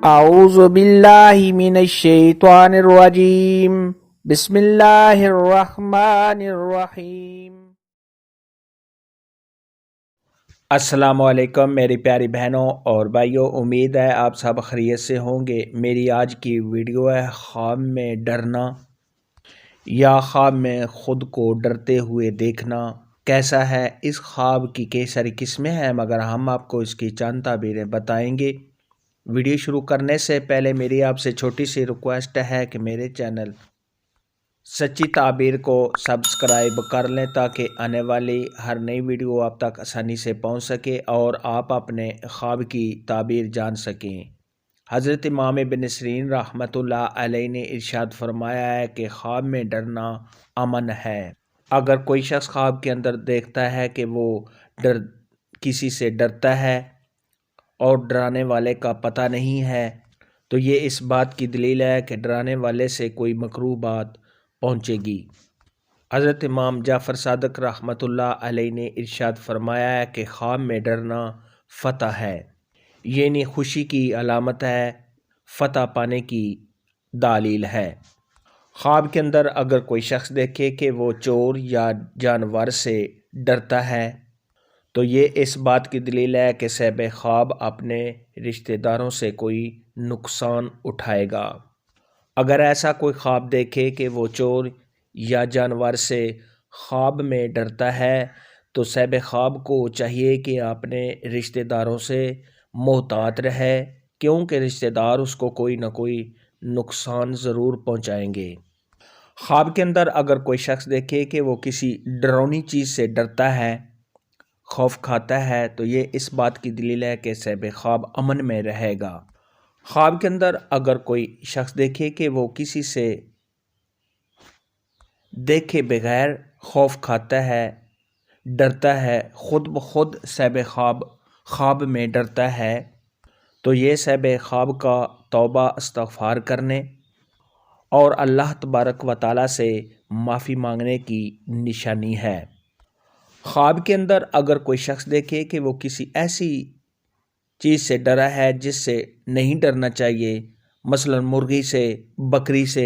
अऊज़ु बिल्लाहि मिनश शैतानिर रजीम बिस्मिल्लाहिर रहमानिर रहीम। अस्सलामु अलैकुम मेरी प्यारी बहनों और भाइयों, उम्मीद है आप सब खैरियत से होंगे। मेरी आज की वीडियो है ख्वाब में डरना या ख्वाब में ख़ुद को डरते हुए देखना कैसा है। इस ख्वाब की कई सारी किस्में हैं, मगर हम आपको इसकी चंद ताबीरें बताएंगे। वीडियो शुरू करने से पहले मेरी आपसे छोटी सी रिक्वेस्ट है कि मेरे चैनल सच्ची ताबीर को सब्सक्राइब कर लें ताकि आने वाली हर नई वीडियो आप तक आसानी से पहुंच सके और आप अपने ख्वाब की ताबीर जान सकें। हज़रत इमाम इब्न सीरीन रहमतुल्लाह अलैहि ने इरशाद फरमाया है कि ख्वाब में डरना अमन है। अगर कोई शख्स ख्वाब के अंदर देखता है कि वो किसी से डरता है और डराने वाले का पता नहीं है, तो ये इस बात की दलील है कि डराने वाले से कोई मकरूह बात पहुँचेगी। हज़रत इमाम जाफ़र सादिक रहमतुल्लाह अलैहि ने इरशाद फरमाया है कि ख्वाब में डरना फ़तह है, ये नहीं खुशी की अलामत है, फ़तह पाने की दलील है। ख्वाब के अंदर अगर कोई शख्स देखे कि वो चोर या जानवर से डरता है, तो ये इस बात की दलील है कि साहिब ख्वाब अपने रिश्तेदारों से कोई नुकसान उठाएगा। अगर ऐसा कोई ख्वाब देखे कि वो चोर या जानवर से ख्वाब में डरता है, तो साहिब ख्वाब को चाहिए कि अपने रिश्तेदारों से मोहतात रहे, क्योंकि रिश्तेदार उसको कोई ना कोई नुकसान ज़रूर पहुंचाएंगे। ख्वाब के अंदर अगर कोई शख्स देखे कि वो किसी डरावनी चीज़ से डरता है, खौफ खाता है, तो ये इस बात की दलील है कि साहिब ख्वाब अमन में रहेगा। ख्वाब के अंदर अगर कोई शख्स देखे कि वो किसी से देखे बगैर खौफ खाता है, डरता है, खुद ब खुद साहिब ख्वाब में डरता है, तो ये साहिब ख्वाब का तौबा इस्तग़फ़ार करने और अल्लाह तबारक व तआला से माफ़ी मांगने की निशानी है। ख्वाब के अंदर अगर कोई शख्स देखे कि वो किसी ऐसी चीज़ से डरा है जिससे नहीं डरना चाहिए, मसलन मुर्गी से, बकरी से,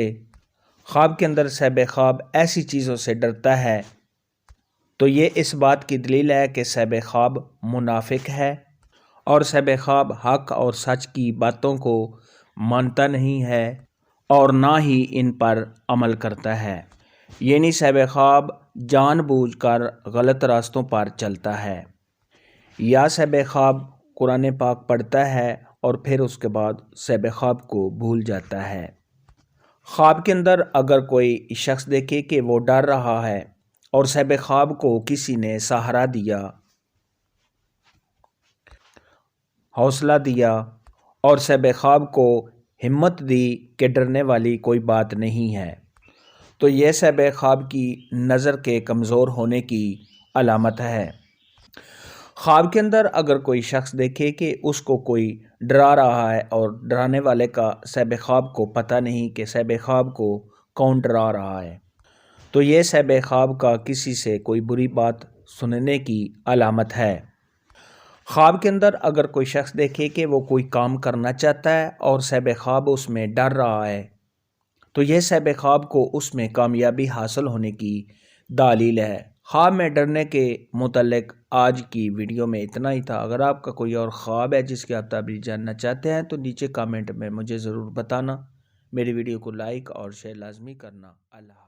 ख्वाब के अंदर साहिब ख्वाब ऐसी चीज़ों से डरता है, तो ये इस बात की दलील है कि साहिब ख्वाब मुनाफिक है और साहिब ख्वाब हक और सच की बातों को मानता नहीं है और ना ही इन पर अमल करता है। यानी साहिब ख्वाब जानबूझकर गलत रास्तों पर चलता है, या साहिब ख्वाब कुरान पाक पढ़ता है और फिर उसके बाद साहिब ख्वाब को भूल जाता है। ख्वाब के अंदर अगर कोई शख्स देखे कि वो डर रहा है और साहिब ख्वाब को किसी ने सहारा दिया, हौसला दिया और साहिब ख्वाब को हिम्मत दी कि डरने वाली कोई बात नहीं है, तो यह साहिब ख्वाब की नज़र के कमज़ोर होने की अलामत है। ख्वाब के अंदर अगर कोई शख्स देखे कि उसको कोई डरा रहा है और डराने वाले का साहिब ख्वाब को पता नहीं कि साहिब ख्वाब को कौन डरा रहा है, तो यह साहिब ख्वाब का किसी से कोई बुरी बात सुनने की अलामत है। ख्वाब के अंदर अगर कोई शख्स देखे कि वो कोई काम करना चाहता है और साहिब ख्वाब उसमें डर रहा है, तो यह साहिब ख्वाब को उसमें कामयाबी हासिल होने की दलील है। ख्वाब में डरने के मुतल्लिक़ आज की वीडियो में इतना ही था। अगर आपका कोई और ख्वाब है जिसकी आप ताबीर जानना चाहते हैं, तो नीचे कमेंट में मुझे ज़रूर बताना। मेरी वीडियो को लाइक और शेयर लाजमी करना। अल्लाह।